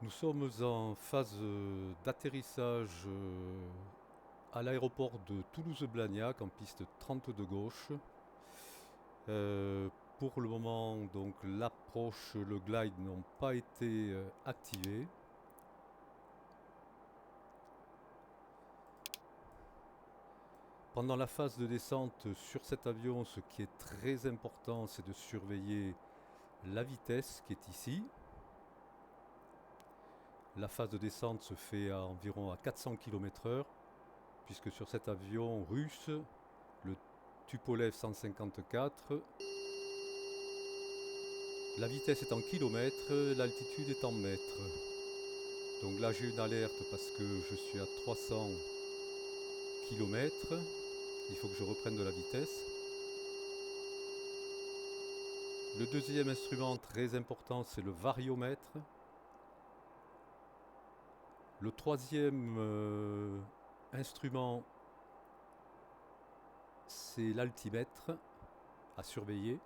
Nous sommes en phase d'atterrissage à l'aéroport de Toulouse-Blagnac en piste 30 de gauche. Pour le moment, donc l'approche, le glide n'ont pas été activés. Pendant la phase de descente sur cet avion, ce qui est très important, c'est de surveiller la vitesse qui est ici. La phase de descente se fait à environ à 400 km/h, puisque sur cet avion russe, le Tupolev 154, la vitesse est en kilomètres, l'altitude est en mètres. Donc là j'ai une alerte parce que je suis à 300 km. Il faut que je reprenne de la vitesse. Le deuxième instrument très important, c'est le variomètre. Le troisième instrument, c'est l'altimètre à surveiller.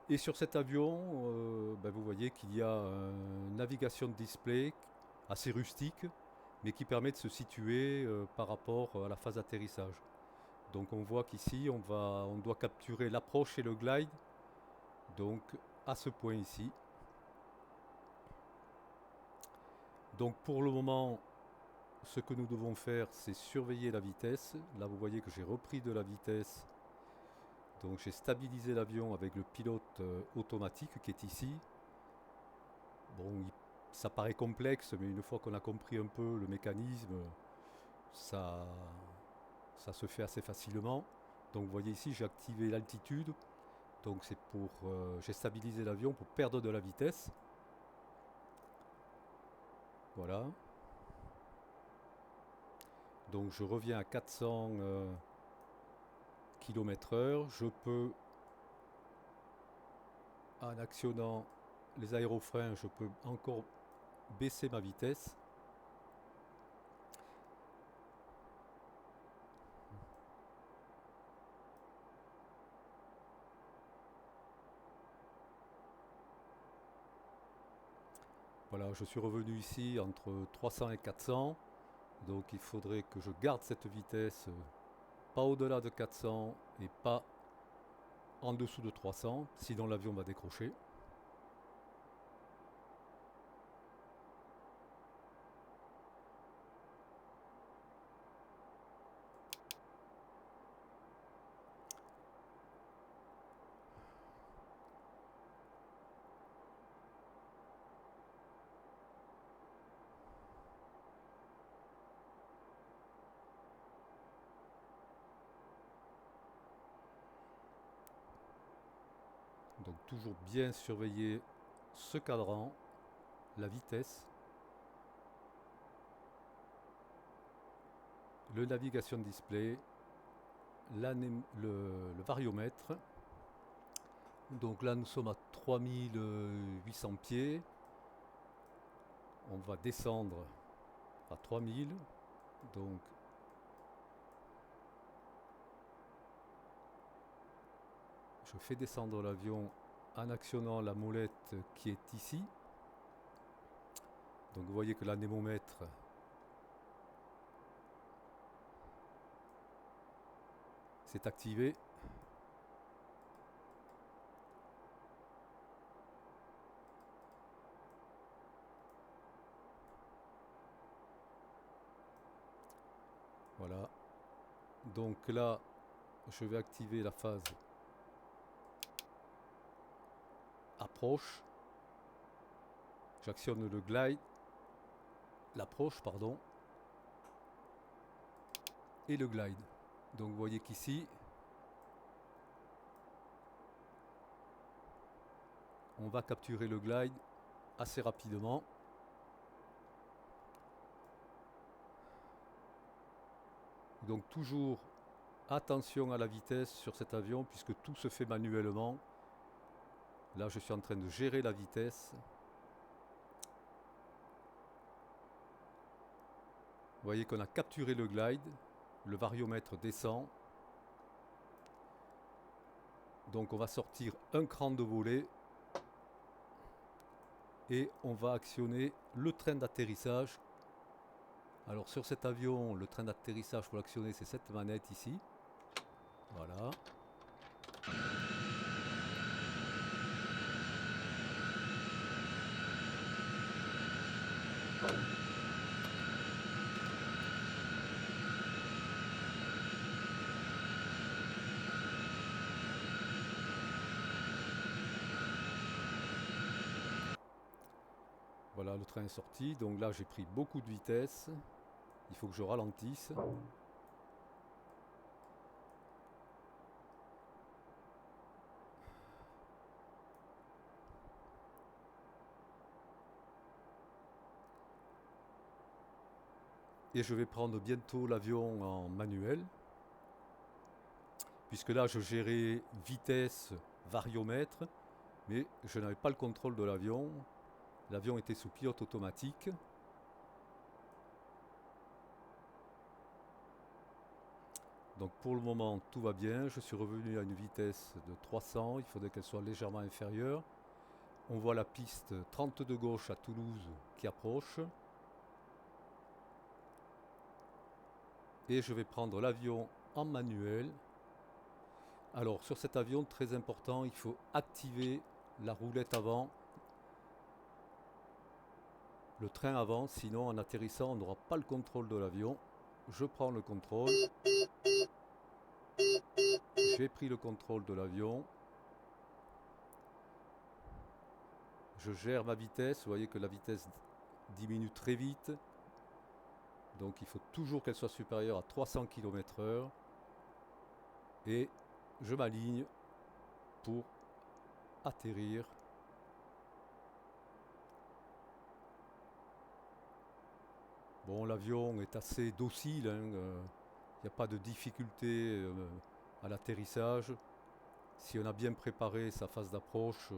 Et sur cet avion, vous voyez qu'il y a une navigation de display assez rustique, mais qui permet de se situer par rapport à la phase d'atterrissage. Donc on voit qu'ici, on doit capturer l'approche et le glide, donc à ce point ici. Donc pour le moment, ce que nous devons faire, c'est surveiller la vitesse. Là, vous voyez que j'ai repris de la vitesse. Donc j'ai stabilisé l'avion avec le pilote automatique qui est ici. Bon, ça paraît complexe, mais une fois qu'on a compris un peu le mécanisme, ça, ça se fait assez facilement. Donc vous voyez ici, j'ai activé l'altitude. Donc c'est pour, j'ai stabilisé l'avion pour perdre de la vitesse. Voilà. Donc je reviens à 400 km/h. Je peux, en actionnant les aérofreins, je peux encore baisser ma vitesse. Voilà, je suis revenu ici entre 300 et 400. Donc il faudrait que je garde cette vitesse pas au-delà de 400 et pas en dessous de 300, sinon l'avion va décrocher. Donc toujours bien surveiller ce cadran, la vitesse, le navigation display, le variomètre. Donc là nous sommes à 3800 pieds. On va descendre à 3000. Donc je fais descendre l'avion en actionnant la molette qui est ici. Donc vous voyez que l'anémomètre s'est activé. Voilà. Donc là, je vais activer la phase approche. J'actionne le glide, l'approche, pardon, et le glide. Donc vous voyez qu'ici, on va capturer le glide assez rapidement. Donc toujours attention à la vitesse sur cet avion puisque tout se fait manuellement. Là, je suis en train de gérer la vitesse. Vous voyez qu'on a capturé le glide, le variomètre descend. Donc on va sortir un cran de volée et on va actionner le train d'atterrissage. Alors sur cet avion, le train d'atterrissage, pour l'actionner, c'est cette manette ici. Voilà. Voilà, le train est sorti. Donc là, j'ai pris beaucoup de vitesse. Il faut que je ralentisse. Et je vais prendre bientôt l'avion en manuel. Puisque là, je gérais vitesse, variomètre. Mais je n'avais pas le contrôle de l'avion. L'avion était sous pilote automatique. Donc pour le moment, tout va bien. Je suis revenu à une vitesse de 300. Il faudrait qu'elle soit légèrement inférieure. On voit la piste 30 de gauche à Toulouse qui approche. Et je vais prendre l'avion en manuel. Alors sur cet avion, très important, il faut activer la roulette avant. Le train avant, sinon en atterrissant, on n'aura pas le contrôle de l'avion. Je prends le contrôle. J'ai pris le contrôle de l'avion. Je gère ma vitesse. Vous voyez que la vitesse diminue très vite. Donc il faut toujours qu'elle soit supérieure à 300 km/h. Et je m'aligne pour atterrir. Bon, l'avion est assez docile, hein, il n'y a pas de difficulté à l'atterrissage. Si on a bien préparé sa phase d'approche,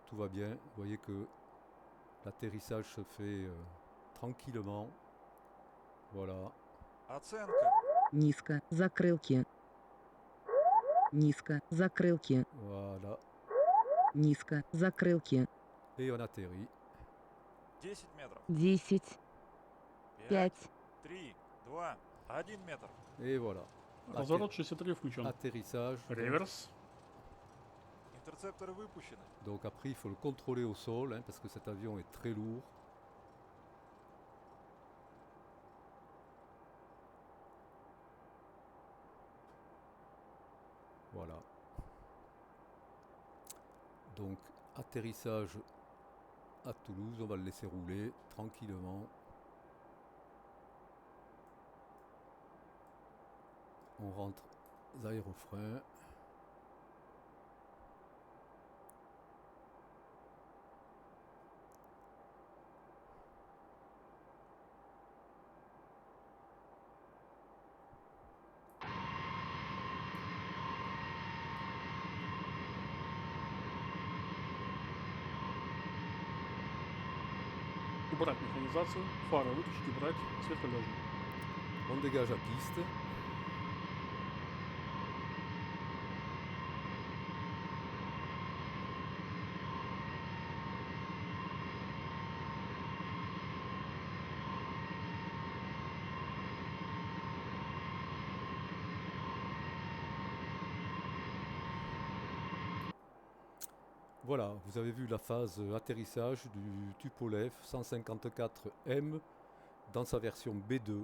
tout va bien. Vous voyez que l'atterrissage se fait tranquillement. Voilà. Оценка. Низко. Закрылки. Низко. Закрылки. Voilà. Низко. Закрылки. Et on atterrit. 10 метров. 10, 5, 5, 3, 2, 1 метр. Et voilà. Разворот 63 включен. Atterrissage. Реверс. Интерцепторы выпущены. Donc après, il faut le contrôler au sol, hein, parce que cet avion est très lourd. Voilà. Donc, atterrissage à Toulouse. On va le laisser rouler tranquillement. On rentre les aérofreins. Убрать механизацию. Фары выключить, убрать. Светолёжный. On dégage la piste. Voilà, vous avez vu la phase atterrissage du Tupolev 154M dans sa version B2.